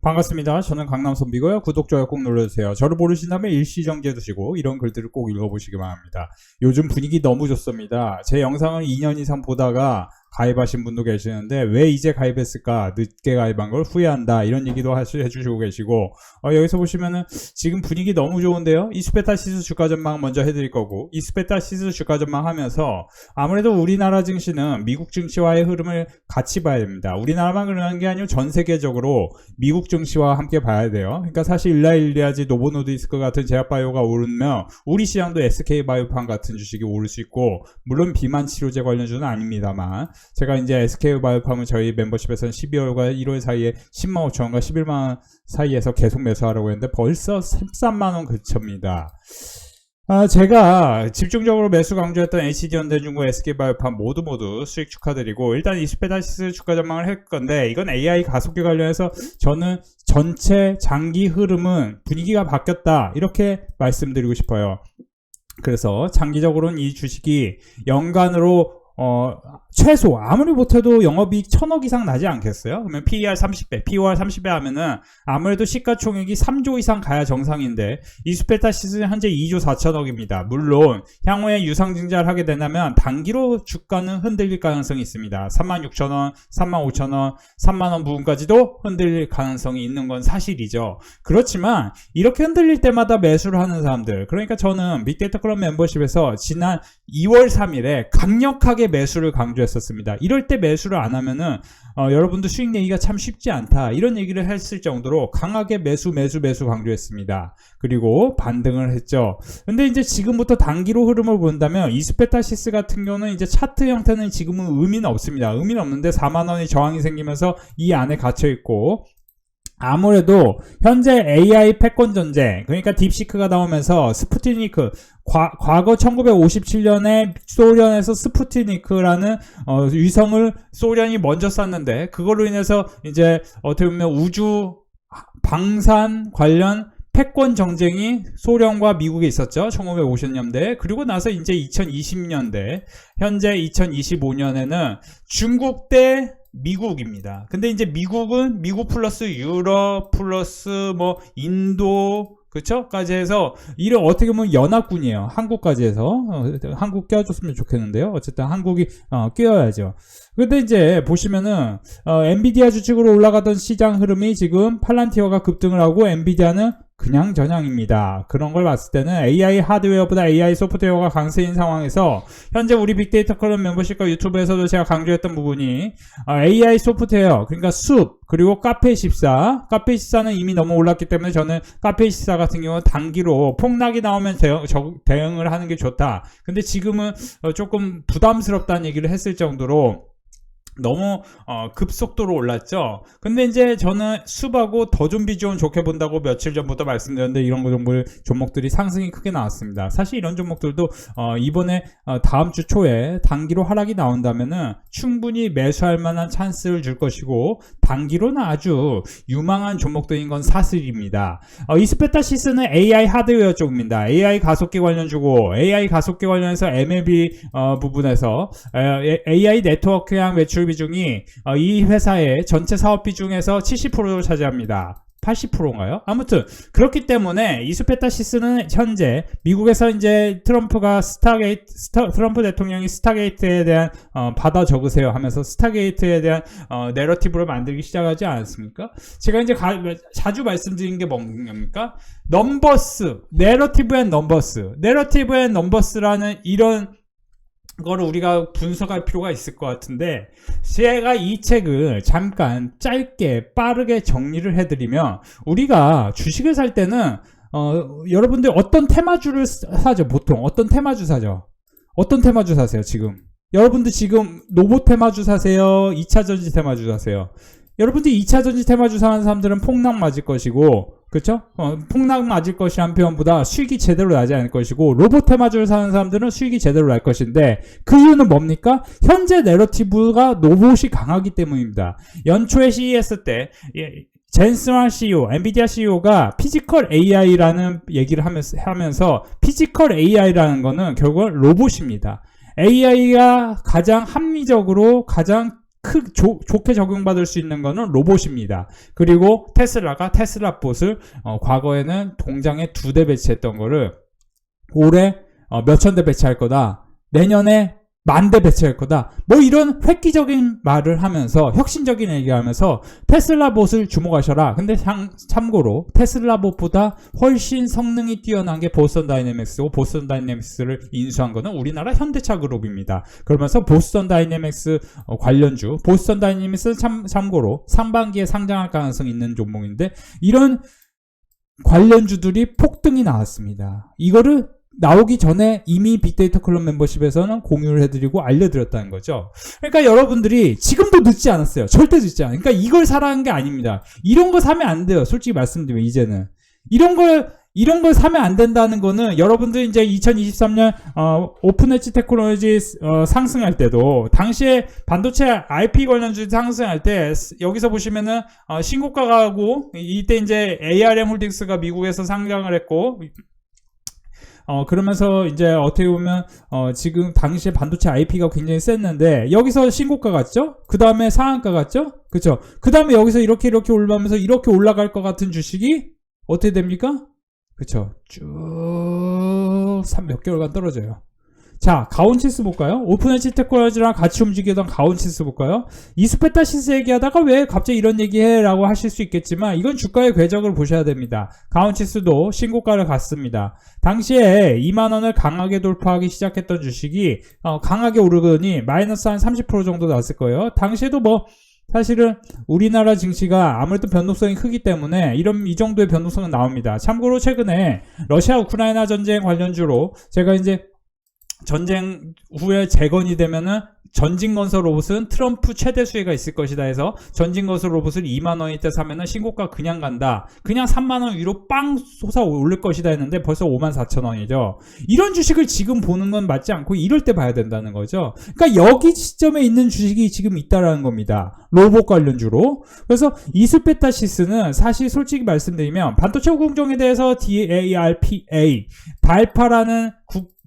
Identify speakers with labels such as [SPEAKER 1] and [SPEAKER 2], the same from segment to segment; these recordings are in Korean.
[SPEAKER 1] 반갑습니다. 저는 강남선비고요. 구독, 좋아요 꼭 눌러주세요. 저를 모르신다면 일시정지해 두시고 이런 글들을 꼭 읽어보시기 바랍니다. 요즘 분위기 너무 좋습니다. 제 영상을 2년 이상 보다가 가입하신 분도 계시는데 왜 이제 가입했을까? 늦게 가입한 걸 후회한다. 이런 얘기도 해주시고 계시고 여기서 보시면은 지금 분위기 너무 좋은데요. 이스페타시스 주가 전망 먼저 해드릴 거고 이스페타시스 주가 전망 하면서 아무래도 우리나라 증시는 미국 증시와의 흐름을 같이 봐야 됩니다. 우리나라만 그러는 게 아니고 전 세계적으로 미국 증시와 함께 봐야 돼요. 그러니까 사실 일라일리아지 노보노디스크 같은 제약바이오가 오르면 우리 시장도 SK바이오팜 같은 주식이 오를 수 있고 물론 비만 치료제 관련주는 아닙니다만 제가 이제 SK바이오팜은 저희 멤버십에서는 12월과 1월 사이에 105,000원과 11만원 사이에서 계속 매수하라고 했는데 벌써 13만원 근처입니다. 제가 집중적으로 매수 강조했던 HD현대중공업, SK바이오팜 모두 수익 축하드리고 일단 이스페타시스 주가 전망을 할 건데 이건 AI 가속기 관련해서 저는 전체 장기 흐름은 분위기가 바뀌었다 이렇게 말씀드리고 싶어요. 그래서 장기적으로는 이 주식이 연간으로 최소 아무리 못해도 영업이익 1000억 이상 나지 않겠어요? 그러면 PER 30배, POR 30배 하면은 아무래도 시가총액이 3조 이상 가야 정상인데 이스페타시스는 현재 2조 4천억입니다. 물론 향후에 유상증자를 하게 된다면 단기로 주가는 흔들릴 가능성이 있습니다. 36,000원, 35,000원, 3만원 부분까지도 흔들릴 가능성이 있는 건 사실이죠. 그렇지만 이렇게 흔들릴 때마다 매수를 하는 사람들, 그러니까 저는 빅데이터 클럽 멤버십에서 지난 2월 3일에 강력하게 매수를 강조했었습니다. 이럴 때 매수를 안 하면은 여러분들 수익 내기가 참 쉽지 않다 이런 얘기를 했을 정도로 강하게 매수 강조했습니다. 그리고 반등을 했죠. 근데 이제 지금부터 단기로 흐름을 본다면 이스페타시스 같은 경우는 이제 차트 형태는 지금은 의미는 없습니다. 의미는 없는데 4만원의 저항이 생기면서 이 안에 갇혀 있고 아무래도 현재 AI 패권 전쟁, 그러니까 딥시크가 나오면서 스푸트니크, 과거 1957년에 소련에서 스푸트니크라는 위성을 소련이 먼저 쐈는데 그걸로 인해서 이제 어떻게 보면 우주 방산 관련 패권 정쟁이 소련과 미국에 있었죠. 1950년대. 그리고 나서 이제 2020년대, 현재 2025년에는 중국 대 미국입니다. 근데 이제 미국은 미국 플러스 유럽 플러스 뭐 인도 그쵸?까지 해서 이런 어떻게 보면 연합군이에요. 한국까지 해서 한국 껴줬으면 좋겠는데요. 어쨌든 한국이 끼어야죠. 근데 이제 보시면은 엔비디아 주식으로 올라가던 시장 흐름이 지금 팔란티어가 급등을 하고 엔비디아는 그냥 전향입니다. 그런 걸 봤을 때는 AI 하드웨어보다 AI 소프트웨어가 강세인 상황에서 현재 우리 빅데이터 클럽 멤버십과 유튜브에서도 제가 강조했던 부분이 AI 소프트웨어, 그러니까 숲, 그리고 카페24는 이미 너무 올랐기 때문에 저는 카페24 같은 경우는 단기로 폭락이 나오면 대응을 하는 게 좋다. 근데 지금은 조금 부담스럽다는 얘기를 했을 정도로 너무 급속도로 올랐죠. 근데 이제 저는 숲하고 더 좀비 존 좋게 본다고 며칠 전부터 말씀드렸는데 이런 종목들이 상승이 크게 나왔습니다. 사실 이런 종목들도 이번에 다음 주 초에 단기로 하락이 나온다면은 충분히 매수할 만한 찬스를 줄 것이고 단기로는 아주 유망한 종목들인 건 사실입니다. 이스페타시스는 AI 하드웨어 쪽입니다. AI 가속기 관련주고 AI 가속기 관련해서 MLB 부분에서 AI 네트워크형 매출 비중이 이 회사의 전체 사업비 중에서 70%를 차지합니다. 80%인가요? 아무튼 그렇기 때문에 이스페타시스는 현재 미국에서 이제 트럼프 대통령이 스타게이트에 대한 받아 적으세요 하면서 스타게이트에 대한 내러티브를 만들기 시작하지 않았습니까? 제가 이제 자주 말씀드린 게 뭡니까? 넘버스, 내러티브 앤 넘버스라는 이런 그거를 우리가 분석할 필요가 있을 것 같은데 제가 이 책을 잠깐 짧게 빠르게 정리를 해드리면 우리가 주식을 살 때는 여러분들 어떤 테마주를 사죠? 보통 어떤 테마주 사죠? 어떤 테마주 사세요 지금? 여러분들 지금 로봇 테마주 사세요? 2차전지 테마주 사세요? 여러분들 2차전지 테마주 사는 사람들은 폭락 맞을 것이고 그쵸? 폭락 맞을 것이 한 표현보다 수익이 제대로 나지 않을 것이고 로봇 테마주를 사는 사람들은 수익이 제대로 날 것인데 그 이유는 뭡니까? 현재 내러티브가 로봇이 강하기 때문입니다. 연초에 CES 때 젠스만 CEO, 엔비디아 CEO가 피지컬 AI라는 얘기를 하면서 피지컬 AI라는 거는 결국은 로봇입니다. AI가 가장 합리적으로 가장 좋게 적용받을 수 있는 거는 로봇입니다. 그리고 테슬라가 테슬라봇을 과거에는 공장에 2대 배치했던 거를 올해 몇천 대 배치할 거다. 내년에 10,000대 배치할 거다. 뭐 이런 획기적인 말을 하면서 혁신적인 얘기하면서 테슬라봇을 주목하셔라. 근데 참고로 테슬라봇보다 훨씬 성능이 뛰어난 게 보스턴 다이내믹스고 보스턴 다이내믹스를 인수한 거는 우리나라 현대차 그룹입니다. 그러면서 보스턴 다이내믹스 관련주 보스턴 다이내믹스는 참고로 상반기에 상장할 가능성이 있는 종목인데 이런 관련주들이 폭등이 나왔습니다. 이거를 나오기 전에 이미 빅데이터 클럽 멤버십에서는 공유를 해드리고 알려드렸다는 거죠. 그러니까 여러분들이 지금도 늦지 않았어요. 절대 늦지 않아요. 그러니까 이걸 사라는 게 아닙니다. 이런 거 사면 안 돼요. 솔직히 말씀드리면 이제는. 이런 걸 사면 안 된다는 거는 여러분들 이제 2023년 오픈 엣지 테크놀로지 상승할 때도 당시에 반도체 IP 관련주 상승할 때 여기서 보시면은 신고가가 하고 이때 이제 ARM 홀딩스가 미국에서 상장을 했고 그러면서 이제 어떻게 보면 지금 당시에 반도체 IP가 굉장히 셌는데 여기서 신고가 갔죠? 그 다음에 상한가 갔죠? 그쵸? 그 다음에 여기서 이렇게 올라가면서 이렇게 올라갈 것 같은 주식이 어떻게 됩니까? 그쵸? 쭉 몇 개월간 떨어져요. 자, 가온치스 볼까요? 오픈 엣지 테크놀로지랑 같이 움직이던 가온치스 볼까요? 이스페타시스 얘기하다가 왜 갑자기 이런 얘기해? 라고 하실 수 있겠지만 이건 주가의 궤적을 보셔야 됩니다. 가온치스도 신고가를 갔습니다. 당시에 2만원을 강하게 돌파하기 시작했던 주식이 강하게 오르더니 마이너스 한 30% 정도 났을 거예요. 당시에도 뭐 사실은 우리나라 증시가 아무래도 변동성이 크기 때문에 이 정도의 변동성은 나옵니다. 참고로 최근에 러시아 우크라이나 전쟁 관련주로 제가 이제 전쟁 후에 재건이 되면은 전진건설 로봇은 트럼프 최대 수혜가 있을 것이다 해서 전진건설 로봇을 2만원일 때 사면은 신고가 그냥 간다. 그냥 3만원 위로 빵 솟아 오를 것이다 했는데 벌써 54,000원이죠. 이런 주식을 지금 보는 건 맞지 않고 이럴 때 봐야 된다는 거죠. 그러니까 여기 시점에 있는 주식이 지금 있다라는 겁니다. 로봇 관련주로. 그래서 이스페타시스는 사실 솔직히 말씀드리면 반도체 공정에 대해서 DARPA 발파라는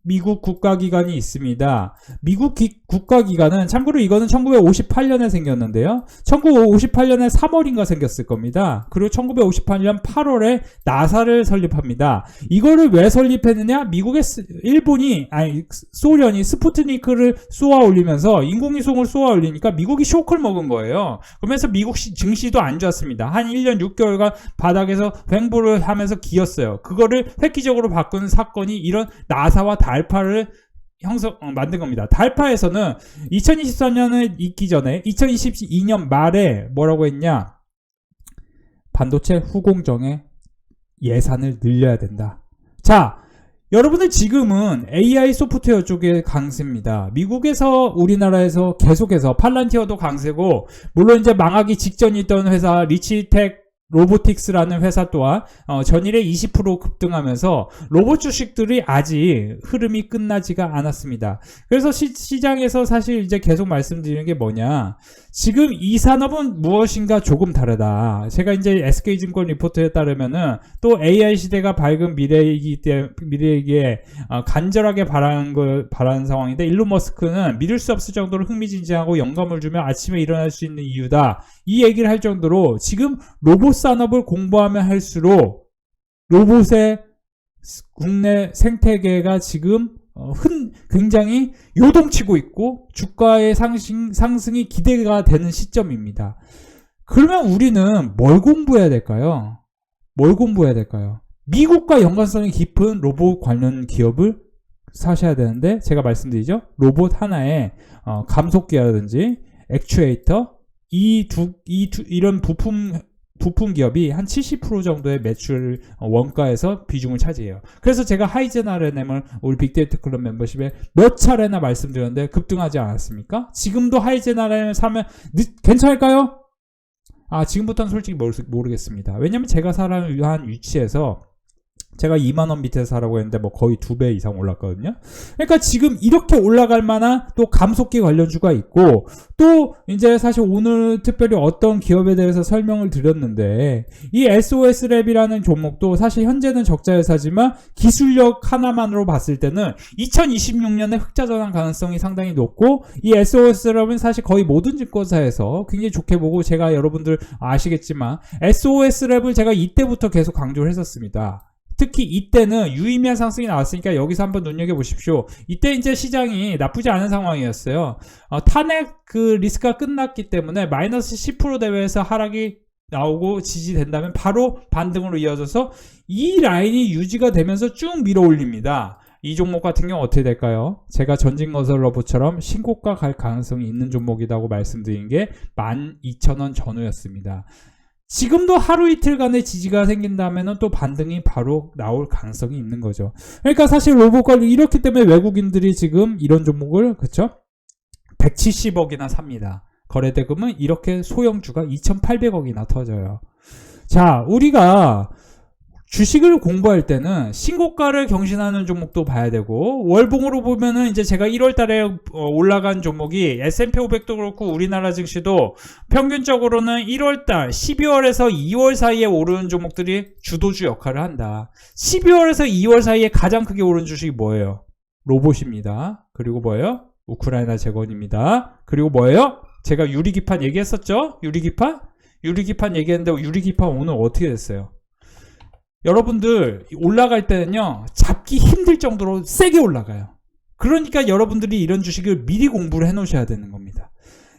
[SPEAKER 1] 미국 국가기관이 있습니다. 미국 국가기관은 참고로 이거는 1958년에 생겼는데요. 1958년에 3월인가 생겼을 겁니다. 그리고 1958년 8월에 나사를 설립합니다. 이거를 왜 설립했느냐? 소련이 스푸트니크를 쏘아 올리면서 인공위성을 쏘아 올리니까 미국이 쇼크를 먹은 거예요. 그러면서 미국 증시도 안 좋았습니다. 한 1년 6개월간 바닥에서 횡보를 하면서 기었어요. 그거를 획기적으로 바꾸는 사건이 이런 나사와 달파를 만든 겁니다. 달파에서는 2023년을 있기 전에 2022년 말에 뭐라고 했냐? 반도체 후공정의 예산을 늘려야 된다. 자, 여러분들 지금은 AI 소프트웨어 쪽에 강세입니다. 미국에서 우리나라에서 계속해서 팔란티어도 강세고 물론 이제 망하기 직전에 있던 회사 리치텍 로보틱스라는 회사 또한 전일에 20% 급등하면서 로봇 주식들이 아직 흐름이 끝나지가 않았습니다. 그래서 시장에서 사실 이제 계속 말씀드리는 게 뭐냐, 지금 이 산업은 무엇인가 조금 다르다. 제가 이제 SK증권 리포트에 따르면은 또 AI 시대가 밝은 미래이기에 간절하게 바라는 상황인데, 일론 머스크는 믿을 수 없을 정도로 흥미진진하고 영감을 주며 아침에 일어날 수 있는 이유다, 이 얘기를 할 정도로 지금 로봇 산업을 공부하면 할수록 로봇의 국내 생태계가 지금 굉장히 요동치고 있고 주가의 상승이 기대가 되는 시점입니다. 그러면 우리는 뭘 공부해야 될까요? 미국과 연관성이 깊은 로봇 관련 기업을 사셔야 되는데, 제가 말씀드리죠. 로봇 하나에 감속기라든지 액추에이터, 이런 부품 기업이 한 70% 정도의 매출 원가에서 비중을 차지해요. 그래서 제가 하이젠 RNM을 우리 빅데이터 클럽 멤버십에 몇 차례나 말씀드렸는데 급등하지 않았습니까? 지금도 하이젠 RNM 사면 괜찮을까요? 지금부터는 솔직히 모르겠습니다. 왜냐면 제가 살아한 위치에서 제가 2만원 밑에서 사라고 했는데 뭐 거의 2배 이상 올랐거든요. 그러니까 지금 이렇게 올라갈 만한 또 감속기 관련주가 있고, 또 이제 사실 오늘 특별히 어떤 기업에 대해서 설명을 드렸는데, 이 SOS랩이라는 종목도 사실 현재는 적자회사지만 기술력 하나만으로 봤을 때는 2026년에 흑자 전환 가능성이 상당히 높고, 이 SOS랩은 사실 거의 모든 증권사에서 굉장히 좋게 보고, 제가 여러분들 아시겠지만 SOS랩을 제가 이때부터 계속 강조를 했었습니다. 특히 이때는 유의미한 상승이 나왔으니까 여기서 한번 눈여겨보십시오. 이때 이제 시장이 나쁘지 않은 상황이었어요. 탄핵 그 리스크가 끝났기 때문에 마이너스 10% 대회에서 하락이 나오고 지지된다면 바로 반등으로 이어져서 이 라인이 유지가 되면서 쭉 밀어 올립니다. 이 종목 같은 경우 어떻게 될까요? 제가 전진건설러브처럼 신고가 갈 가능성이 있는 종목이라고 말씀드린 게 12,000원 전후였습니다. 지금도 하루 이틀간의 지지가 생긴다면 또 반등이 바로 나올 가능성이 있는 거죠. 그러니까 사실 로봇관리 이렇기 때문에 외국인들이 지금 이런 종목을 그쵸? 170억이나 삽니다. 거래대금은 이렇게 소형주가 2,800억이나 터져요. 자, 우리가 주식을 공부할 때는 신고가를 경신하는 종목도 봐야 되고, 월봉으로 보면은 이제 제가 1월 달에 올라간 종목이 S&P 500도 그렇고 우리나라 증시도 평균적으로는 1월 달 12월에서 2월 사이에 오르는 종목들이 주도주 역할을 한다. 12월에서 2월 사이에 가장 크게 오른 주식이 뭐예요? 로봇입니다. 그리고 뭐예요? 우크라이나 재건입니다. 그리고 뭐예요? 제가 유리기판 얘기했었죠? 유리기판 얘기했는데 유리기판 오늘 어떻게 됐어요? 여러분들 올라갈 때는요, 잡기 힘들 정도로 세게 올라가요. 그러니까 여러분들이 이런 주식을 미리 공부를 해 놓으셔야 되는 겁니다.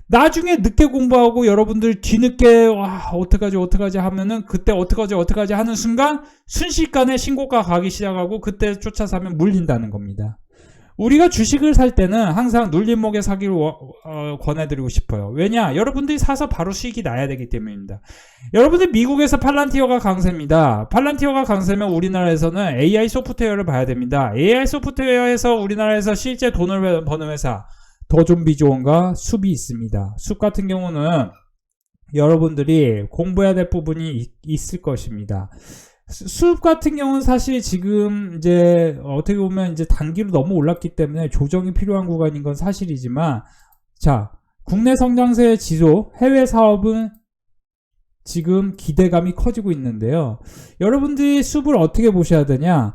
[SPEAKER 1] 나중에 늦게 공부하고 여러분들 뒤늦게 어떡하지 하면은 그때 어떡하지 하는 순간 순식간에 신고가 가기 시작하고 그때 쫓아 사면 물린다는 겁니다. 우리가 주식을 살 때는 항상 눌림목에 사기를 권해드리고 싶어요. 왜냐? 여러분들이 사서 바로 수익이 나야 되기 때문입니다. 여러분들 미국에서 팔란티어가 강세입니다. 팔란티어가 강세면 우리나라에서는 AI 소프트웨어를 봐야 됩니다. AI 소프트웨어에서 우리나라에서 실제 돈을 버는 회사 더존비조언과 숲이 있습니다. 숲 같은 경우는 여러분들이 공부해야 될 부분이 있을 것입니다. 수급 같은 경우는 사실 지금 이제 어떻게 보면 이제 단기로 너무 올랐기 때문에 조정이 필요한 구간인 건 사실이지만, 자, 국내 성장세 지수, 해외 사업은 지금 기대감이 커지고 있는데요. 여러분들이 수급을 어떻게 보셔야 되냐?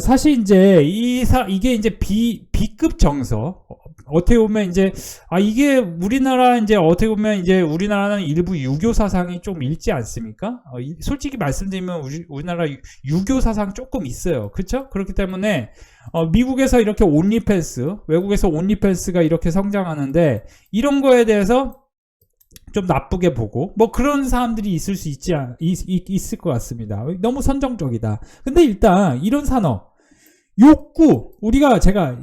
[SPEAKER 1] 사실 이제 이게 이제 B급 정서, 어떻게 보면 이제 이게 우리나라 이제 어떻게 보면 이제 우리나라는 일부 유교 사상이 좀 있지 않습니까? 솔직히 말씀드리면 우리나라 유교 사상 조금 있어요. 그렇죠? 그렇기 때문에 미국에서 이렇게 온리팬스, 외국에서 온리팬스가 이렇게 성장하는데 이런 거에 대해서 좀 나쁘게 보고 뭐 그런 사람들이 있을 수 있을 것 같습니다. 너무 선정적이다. 근데 일단 이런 산업 욕구, 제가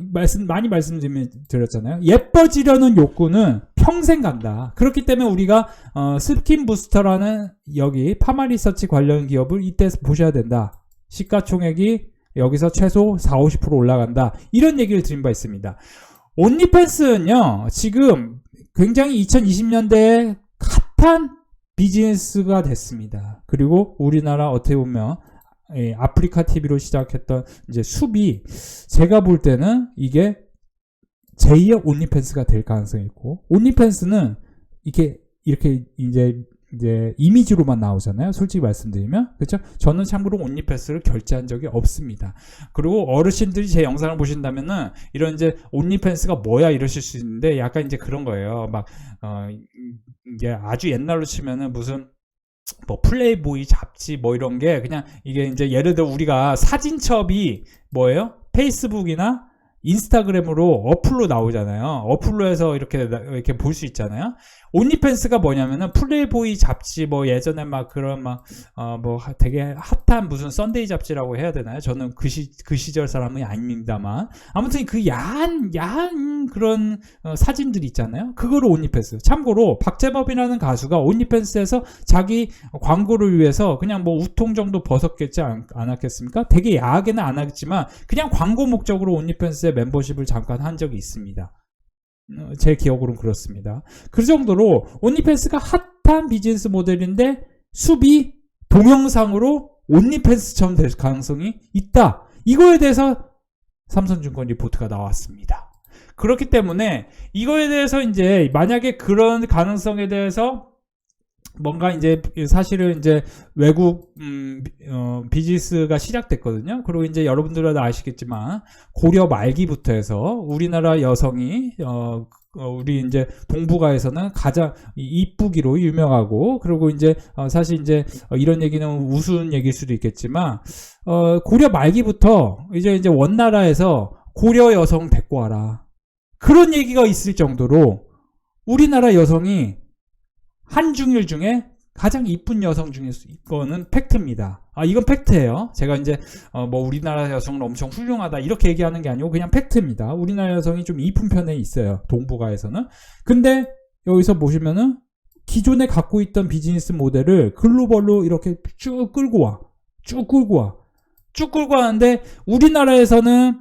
[SPEAKER 1] 많이 말씀드렸잖아요. 예뻐지려는 욕구는 평생 간다. 그렇기 때문에 우리가 스킨 부스터라는 여기 파마리서치 관련 기업을 이때 보셔야 된다. 시가총액이 여기서 최소 40-50% 올라간다. 이런 얘기를 드린 바 있습니다. 온리팬스는요, 지금 굉장히 2020년대에 핫한 비즈니스가 됐습니다. 그리고 우리나라 어떻게 보면 아프리카 TV로 시작했던 이제 숲이 제가 볼 때는 이게 제2의 온리팬스가 될 가능성이 있고, 온리팬스는 이렇게 이제 이미지로만 나오잖아요. 솔직히 말씀드리면. 그렇죠? 저는 참고로 온리팬스를 결제한 적이 없습니다. 그리고 어르신들이 제 영상을 보신다면은 이런 이제 온리팬스가 뭐야 이러실 수 있는데 약간 이제 그런 거예요. 막 이게 아주 옛날로 치면은 무슨 뭐 플레이보이 잡지 뭐 이런 게 그냥 이게 이제 예를 들어 우리가 사진첩이 뭐예요? 페이스북이나 인스타그램으로 어플로 나오잖아요. 어플로 해서 이렇게 볼 수 있잖아요. 온리팬스가 뭐냐면은 플레이보이 잡지 뭐 예전에 막 그런 뭐 되게 핫한 무슨 썬데이 잡지라고 해야 되나요? 저는 그 시절 사람이 아닙니다만 아무튼 그 야한 그런 사진들 있잖아요. 그거를 온리팬스. 참고로 박재범이라는 가수가 온리팬스에서 자기 광고를 위해서 그냥 뭐 우통 정도 벗었겠지 않았겠습니까? 되게 야하게는 안 하겠지만 그냥 광고 목적으로 온리팬스에 멤버십을 잠깐 한 적이 있습니다. 제 기억으로는 그렇습니다. 그 정도로 온리팬스가 핫한 비즈니스 모델인데 숲이 동영상으로 온리팬스처럼 될 가능성이 있다. 이거에 대해서 삼성증권 리포트가 나왔습니다. 그렇기 때문에 이거에 대해서 이제 만약에 그런 가능성에 대해서 뭔가 이제 사실은 이제 외국 비즈니스가 시작됐거든요. 그리고 이제 여러분들도 아시겠지만 고려 말기부터 해서 우리나라 여성이 우리 이제 동북아에서는 가장 이쁘기로 유명하고, 그리고 이제 사실 이제 이런 얘기는 우스운 얘기일 수도 있겠지만 고려 말기부터 이제 원나라에서 고려 여성 데리고 와라, 그런 얘기가 있을 정도로 우리나라 여성이 한중일 중에 가장 이쁜 여성 중에 이거는 팩트입니다. 이건 팩트예요. 제가 이제 뭐 우리나라 여성은 엄청 훌륭하다 이렇게 얘기하는 게 아니고 그냥 팩트입니다. 우리나라 여성이 좀 이쁜 편에 있어요, 동북아에서는. 근데 여기서 보시면은 기존에 갖고 있던 비즈니스 모델을 글로벌로 이렇게 쭉 끌고 와는데 우리나라에서는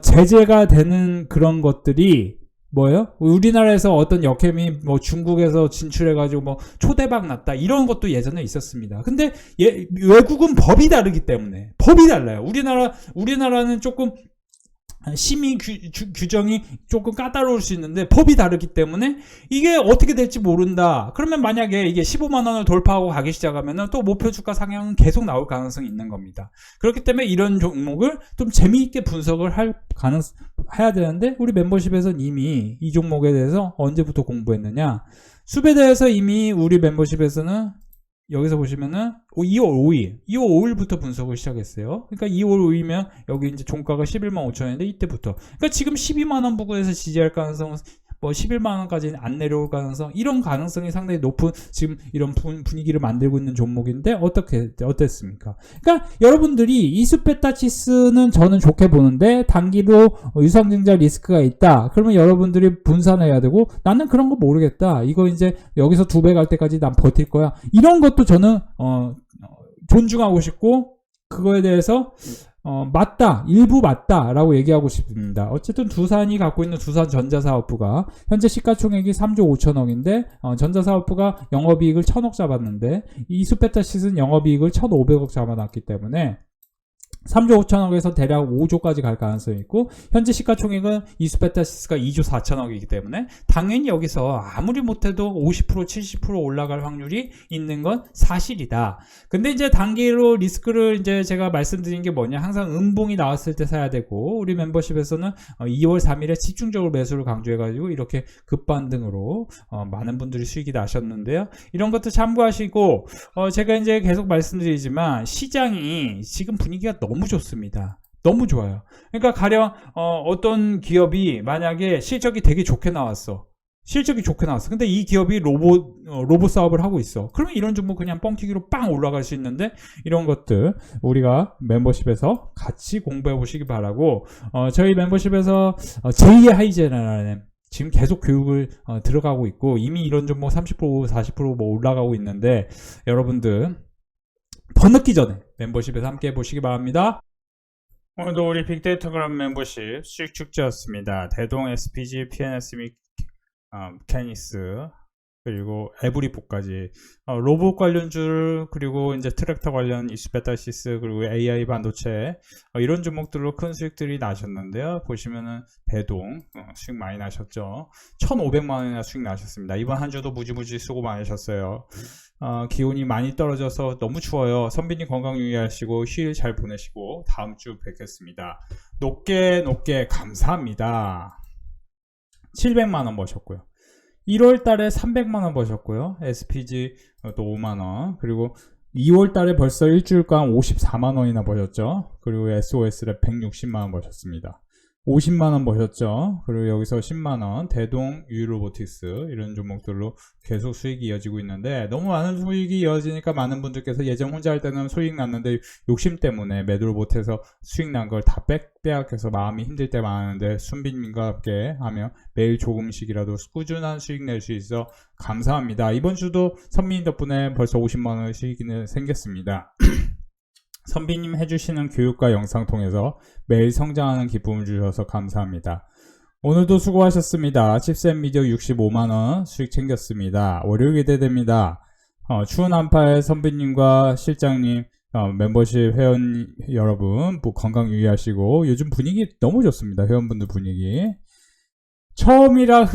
[SPEAKER 1] 제재가 되는 그런 것들이 뭐예요? 우리나라에서 어떤 역캠이 뭐 중국에서 진출해가지고 뭐 초대박 났다 이런 것도 예전에 있었습니다. 근데 외국은 법이 다르기 때문에 법이 달라요. 우리나라는 조금 심의 규정이 조금 까다로울 수 있는데 법이 다르기 때문에 이게 어떻게 될지 모른다. 그러면 만약에 이게 15만 원을 돌파하고 가기 시작하면은 또 목표 주가 상향은 계속 나올 가능성이 있는 겁니다. 그렇기 때문에 이런 종목을 좀 재미있게 분석을 해야 되는데 우리 멤버십에서는 이미 이 종목에 대해서 언제부터 공부했느냐? 숲에 대해서 이미 우리 멤버십에서는 여기서 보시면은 2월 5일부터 분석을 시작했어요. 그러니까 2월 5일이면 여기 이제 종가가 11만 5천원인데 이때부터. 그러니까 지금 12만원 부근에서 지지할 가능성, 뭐 11만원까지는 안 내려올 가능성, 이런 가능성이 상당히 높은 지금 이런 분위기를 만들고 있는 종목인데 어땠습니까? 그러니까 여러분들이 이수페타치스는 저는 좋게 보는데 단기로 유상증자 리스크가 있다. 그러면 여러분들이 분산해야 되고, 나는 그런 거 모르겠다. 이거 이제 여기서 2배 갈 때까지 난 버틸 거야. 이런 것도 저는 존중하고 싶고, 그거에 대해서 맞다, 일부 맞다라고 얘기하고 싶습니다. 어쨌든 두산이 갖고 있는 두산전자사업부가 현재 시가총액이 3조 5천억인데 전자사업부가 영업이익을 1,000억 잡았는데 이수페타시스는 영업이익을 1,500억 잡아놨기 때문에 3조 5천억에서 대략 5조까지 갈 가능성이 있고, 현재 시가총액은 이수페타시스가 2조 4천억이기 때문에 당연히 여기서 아무리 못해도 50% 70% 올라갈 확률이 있는 건 사실이다. 근데 이제 단기로 리스크를 이제 제가 말씀드린 게 뭐냐, 항상 음봉이 나왔을 때 사야 되고, 우리 멤버십에서는 2월 3일에 집중적으로 매수를 강조해가지고 이렇게 급반등으로 많은 분들이 수익이 나셨는데요. 이런 것도 참고하시고, 제가 이제 계속 말씀드리지만 시장이 지금 분위기가 너무 좋습니다. 너무 좋아요. 그러니까 가령 어떤 기업이 만약에 실적이 되게 좋게 나왔어. 근데 이 기업이 로봇 사업을 하고 있어. 그러면 이런 종목 그냥 뻥튀기로 빵 올라갈 수 있는데, 이런 것들 우리가 멤버십에서 같이 공부해 보시기 바라고, 저희 멤버십에서 제2의 하이제너럴 지금 계속 교육을 들어가고 있고, 이미 이런 종목 30% 40% 뭐 올라가고 있는데, 여러분들 더 늦기 전에 멤버십에서 함께 해보시기 바랍니다. 오늘도 우리 빅데이터그램 멤버십 수익 축제였습니다. 대동, SPG, PNS 및 캐니스, 그리고 에브리포까지 로봇 관련주, 그리고 이제 트랙터 관련 이수페타시스, 그리고 AI 반도체, 이런 종목들로 큰 수익들이 나셨는데요. 보시면은 대동 수익 많이 나셨죠. 1,500만원이나 수익 나셨습니다. 이번 한 주도 무지무지 수고 많으셨어요. 기온이 많이 떨어져서 너무 추워요. 선비님 건강 유의하시고 휴일 잘 보내시고 다음 주 뵙겠습니다. 높게 감사합니다. 700만원 버셨고요. 1월 달에 300만원 버셨고요. SPG 또 5만원. 그리고 2월 달에 벌써 일주일간 54만원이나 버셨죠. 그리고 SOS를 160만원 버셨습니다. 50만원 버셨죠. 그리고 여기서 10만원, 대동, 유로보틱스, 이런 종목들로 계속 수익이 이어지고 있는데, 너무 많은 수익이 이어지니까 많은 분들께서 예전 혼자 할 때는 수익 났는데 욕심 때문에 매도를 못해서 수익 난 걸 다 빼앗겨서 마음이 힘들 때 많은데, 순빈님과 함께 하며 매일 조금씩이라도 꾸준한 수익 낼 수 있어 감사합니다. 이번 주도 선빈님 덕분에 벌써 50만원 수익이 생겼습니다. 선비님 해주시는 교육과 영상 통해서 매일 성장하는 기쁨을 주셔서 감사합니다. 오늘도 수고하셨습니다. 칩셋미디어 65만원 수익 챙겼습니다. 월요일 기대됩니다. 추운 한파에 선비님과 실장님 멤버십 회원 여러분 뭐 건강 유의하시고 요즘 분위기 너무 좋습니다. 회원분들 분위기. 처음이라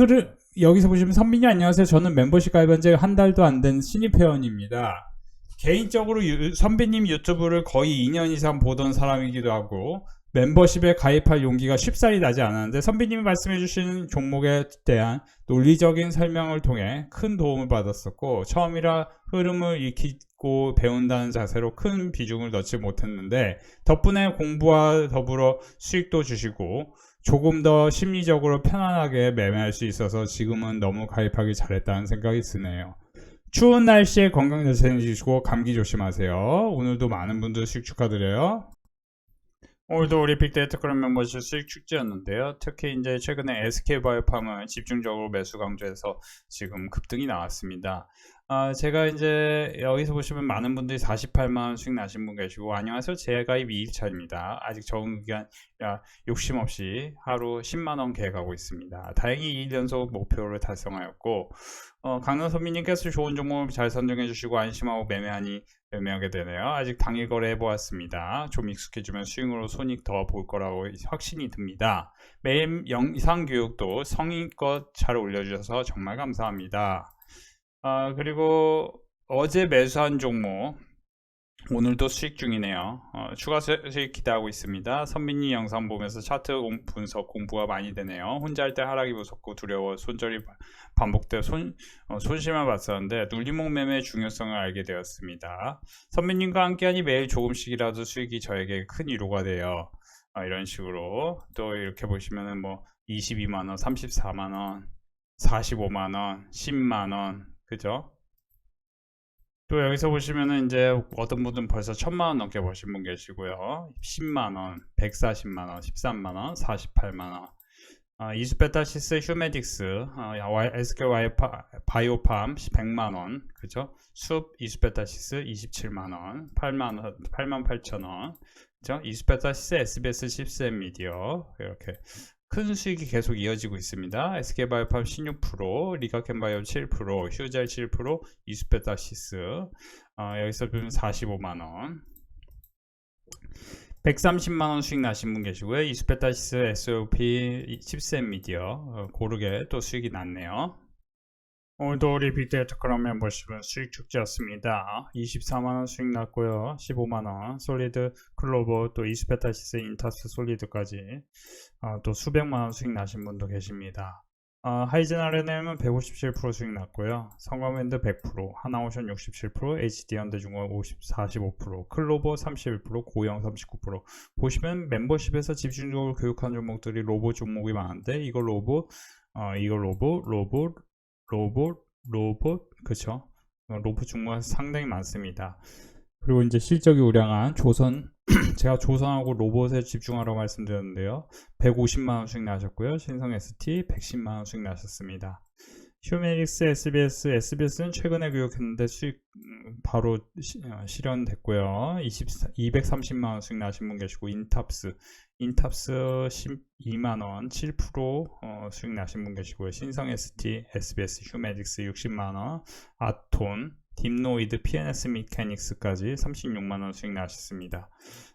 [SPEAKER 1] 여기서 보시면 선민이 안녕하세요. 저는 멤버십 가입한 지 한 달도 안 된 신입 회원입니다. 개인적으로 선배님 유튜브를 거의 2년 이상 보던 사람이기도 하고 멤버십에 가입할 용기가 쉽사리 나지 않았는데 선배님이 말씀해주신 종목에 대한 논리적인 설명을 통해 큰 도움을 받았었고 처음이라 흐름을 익히고 배운다는 자세로 큰 비중을 넣지 못했는데 덕분에 공부와 더불어 수익도 주시고 조금 더 심리적으로 편안하게 매매할 수 있어서 지금은 너무 가입하기 잘했다는 생각이 드네요. 추운 날씨에 건강 잘 챙기시고 감기 조심하세요. 오늘도 많은 분들 수익 축하드려요. 오늘도 우리 빅데이터 클럽 멤버십 수익 축제였는데요. 특히 이제 최근에 SK바이오팜은 집중적으로 매수 강조해서 지금 급등이 나왔습니다. 제가 이제 여기서 보시면 많은 분들이 48만원 수익 나신 분 계시고 안녕하세요. 재가입 2일차입니다. 아직 적응 기간 욕심 없이 하루 10만원 계획하고 있습니다. 다행히 2일 연속 목표를 달성하였고 강남 선미님께서 좋은 종목을 잘 선정해 주시고 안심하고 매매하게 되네요. 아직 당일 거래 해보았습니다. 좀 익숙해지면 수익으로 손익 더 볼 거라고 확신이 듭니다. 매일 영상 교육도 성의껏 잘 올려주셔서 정말 감사합니다. 그리고 어제 매수한 종목 오늘도 수익 중이네요. 추가 수익 기대하고 있습니다. 선민이 영상 보면서 차트 분석 공부가 많이 되네요. 혼자 할 때 하락이 무섭고 두려워 손절이 반복돼 손실만 봤었는데 눌림목 매매의 중요성을 알게 되었습니다. 선민님과 함께하니 매일 조금씩이라도 수익이 저에게 큰 위로가 돼요. 이런 식으로 또 이렇게 보시면은 뭐 22만원, 34만원, 45만원, 10만원 그죠? 또 여기서 보시면은 이제 어떤 분은 벌써 1000만원 넘게 버신 분 계시고요. 10만원, 140만원, 13만원, 48만원. 이수베타시스 휴메딕스, SK 바이오팜 100만원, 그죠? 숲 이수베타시스 27만원, 88,000원, 그죠? 이수베타시스 SBS 10세 미디어, 이렇게. 큰 수익이 계속 이어지고 있습니다. SK바이오팜 16%, 리가켄바이오 7%, 휴젤 7%, 이수페타시스 여기서 보면 45만원 130만원 수익 나신 분 계시고요. 이수페타시스 SOP 10세 미디어 고르게 또 수익이 났네요. 오늘도 우리 빅데이터 클럽 멤버십은 수익 축제였습니다. 24만원 수익 났고요. 15만원 솔리드 클로버 또 이수페타시스 인타스 솔리드까지 또 수백만원 수익 나신 분도 계십니다. 하이젠 RNM은 157% 수익 났고요. 성광밴드 100%, 하나오션 67%, HD현대중공업 45%, 클로버 31%, 고영 39%. 보시면 멤버십에서 집중적으로 교육한 종목들이 로봇 종목이 많은데 이거 로봇, 그쵸? 로봇 종목이 상당히 많습니다. 그리고 이제 실적이 우량한 조선, 제가 조선하고 로봇에 집중하라고 말씀드렸는데요. 150만원 수익 나셨고요. 신성 ST 110만원 수익 나셨습니다. 휴메닉스 SBS는 최근에 교육했는데 수익 바로 실현됐고요. 230만원 수익 나신 분 계시고 인탑스 12만원 7% 수익 나신 분 계시고요. 신성 ST, SBS 휴메닉스 60만원, 아톤, 딥노이드, PNS 미케닉스까지 36만원 수익 나셨습니다.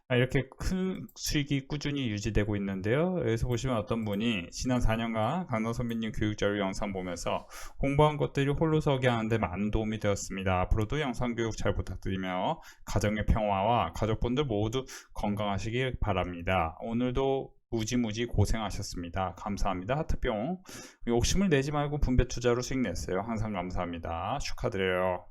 [SPEAKER 1] 이렇게 큰 수익이 꾸준히 유지되고 있는데요. 여기서 보시면 어떤 분이 지난 4년간 강남 선배님 교육자료 영상 보면서 공부한 것들이 홀로 서게 하는데 많은 도움이 되었습니다. 앞으로도 영상 교육 잘 부탁드리며 가정의 평화와 가족분들 모두 건강하시길 바랍니다. 오늘도 무지무지 고생하셨습니다. 감사합니다. 하트뿅. 욕심을 내지 말고 분배 투자로 수익 냈어요. 항상 감사합니다. 축하드려요.